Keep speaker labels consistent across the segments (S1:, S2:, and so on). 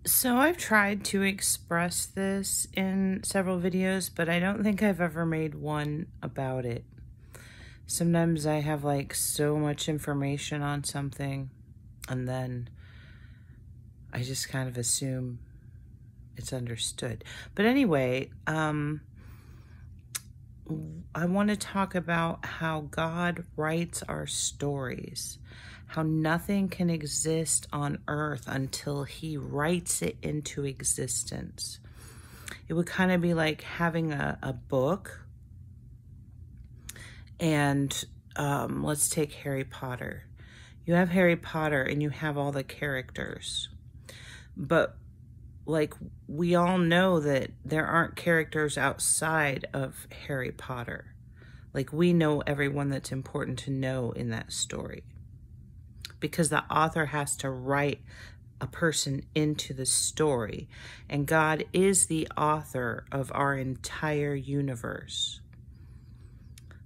S1: So I've tried to express this in several videos, but I don't think I've ever made one about it. Sometimes I have like so much information on something and then I just kind of assume it's understood. But anyway, I want to talk about how God writes our stories, how nothing can exist on earth until he writes it into existence. It would kind of be like having a book, and let's take Harry Potter. You have Harry Potter and you have all the characters, but like we all know that there aren't characters outside of Harry Potter. Like we know everyone that's important to know in that story because the author has to write a person into the story, and God is the author of our entire universe.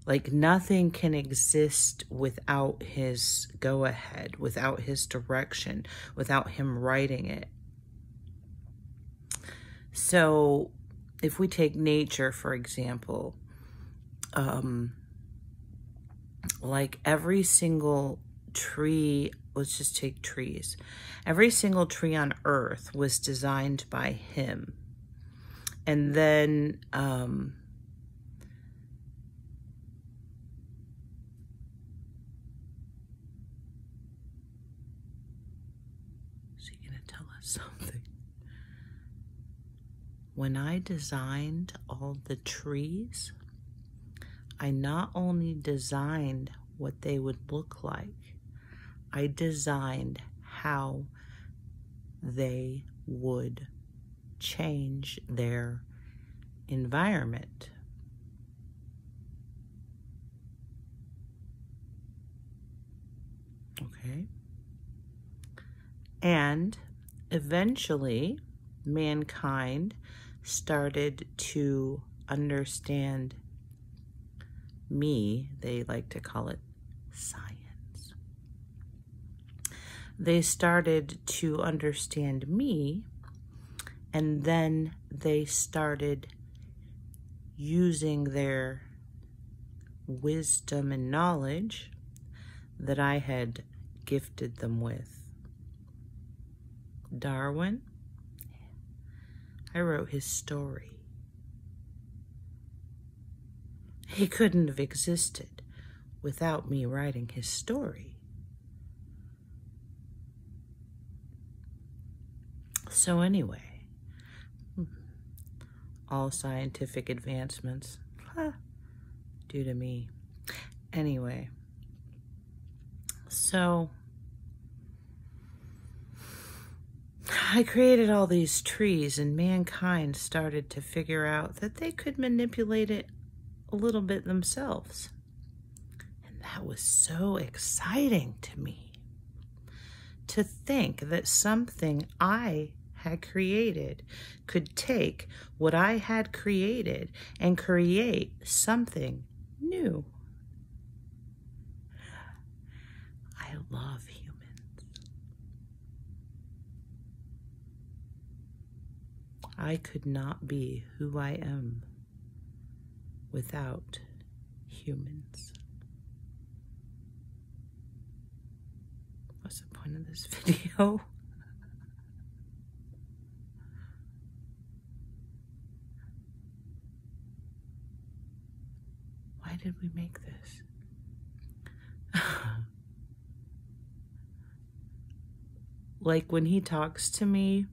S1: Like nothing can exist without his go-ahead, without his direction, without him writing it. So if we take nature, for example, like every single tree, let's just take trees. Every single tree on earth was designed by him. And then, is he going to tell us something? When I designed all the trees, I not only designed what they would look like, I designed how they would change their environment. Okay? And eventually, mankind started to understand me. They like to call it science. They started to understand me, and then they started using their wisdom and knowledge that I had gifted them with. Darwin, I wrote his story. He couldn't have existed without me writing his story. So anyway, all scientific advancements, due to me. Anyway, so I created all these trees, and mankind started to figure out that they could manipulate it a little bit themselves. And that was so exciting to me, to think that something I had created could take what I had created and create something new. I love humans. I could not be who I am without humans. What's the point of this video? Why did we make this? Like when he talks to me,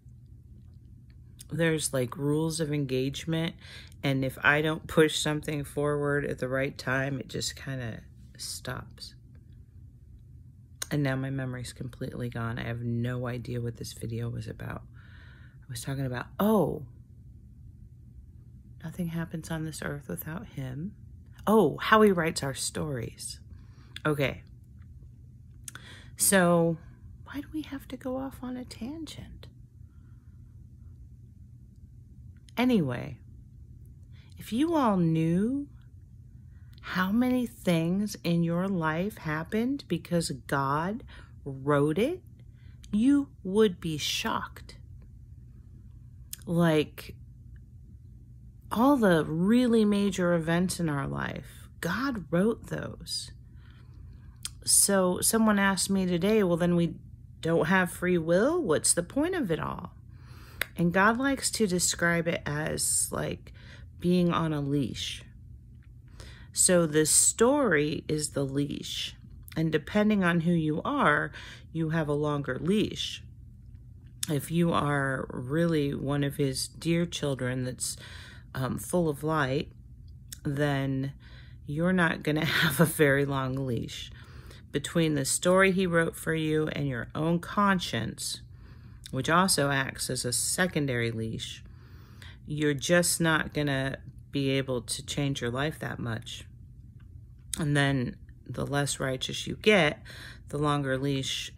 S1: there's like rules of engagement, and if I don't push something forward at the right time, it just kind of stops. And now my memory's completely gone. I have no idea what this video was about. I was talking about, oh, nothing happens on this earth without him. Oh, how he writes our stories. Okay. So why do we have to go off on a tangent? Anyway, if you all knew how many things in your life happened because God wrote it, you would be shocked. Like, all the really major events in our life, God wrote those. So someone asked me today, well, then we don't have free will? What's the point of it all? And God likes to describe it as like being on a leash. So the story is the leash. And depending on who you are, you have a longer leash. If you are really one of his dear children that's full of light, then you're not going to have a very long leash. Between the story he wrote for you and your own conscience, which also acts as a secondary leash, you're just not going to be able to change your life that much. And then the less righteous you get, the longer leash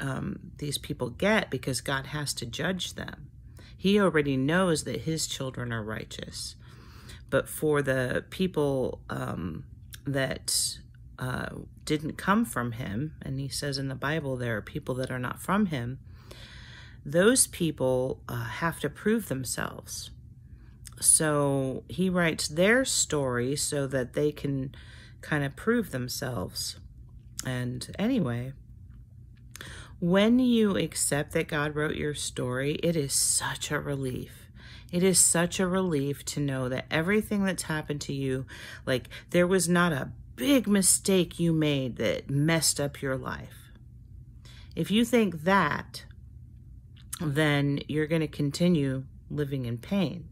S1: these people get, because God has to judge them. He already knows that his children are righteous. But for the people that didn't come from him, and he says in the Bible there are people that are not from him, those people have to prove themselves. So he writes their story so that they can kind of prove themselves. And anyway, when you accept that God wrote your story, it is such a relief. It is such a relief to know that everything that's happened to you, like there was not a big mistake you made that messed up your life. If you think that, then you're going to continue living in pain.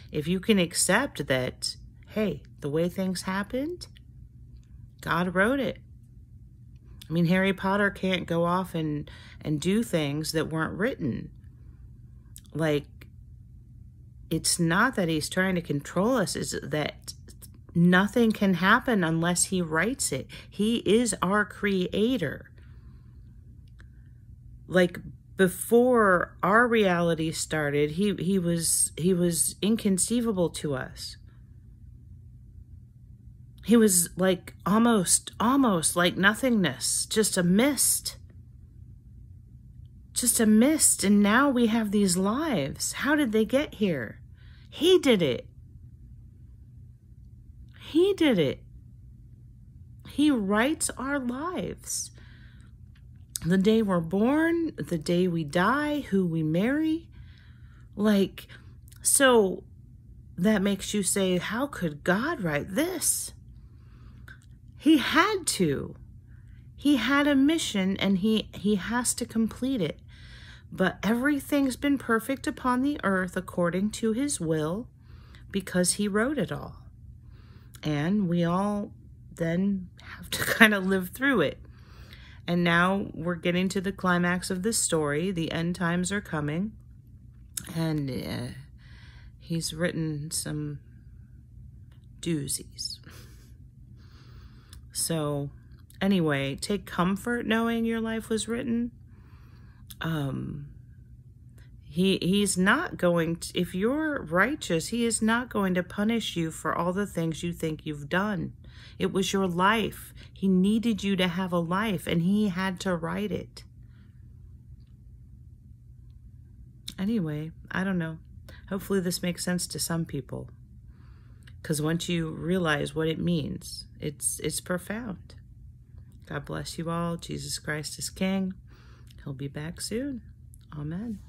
S1: If you can accept that, hey, the way things happened, God wrote it. I mean, Harry Potter can't go off and do things that weren't written. Like, it's not that he's trying to control us, it's that nothing can happen unless he writes it. He is our creator. Like, before our reality started, he was inconceivable to us. He was like almost like nothingness, just a mist. Just a mist, and now we have these lives. How did they get here? He did it. He did it. He writes our lives. The day we're born, the day we die, who we marry. Like, so that makes you say, how could God write this? He had to. He had a mission, and he has to complete it. But everything's been perfect upon the earth according to his will, because he wrote it all. And we all then have to kind of live through it. And now we're getting to the climax of this story. The end times are coming. And he's written some doozies. So anyway, take comfort knowing your life was written. He's not going to, if you're righteous, he is not going to punish you for all the things you think you've done. It was your life. He needed you to have a life, and he had to write it. Anyway, I don't know. Hopefully this makes sense to some people. Because once you realize what it means, it's profound. God bless you all. Jesus Christ is King. He'll be back soon. Amen.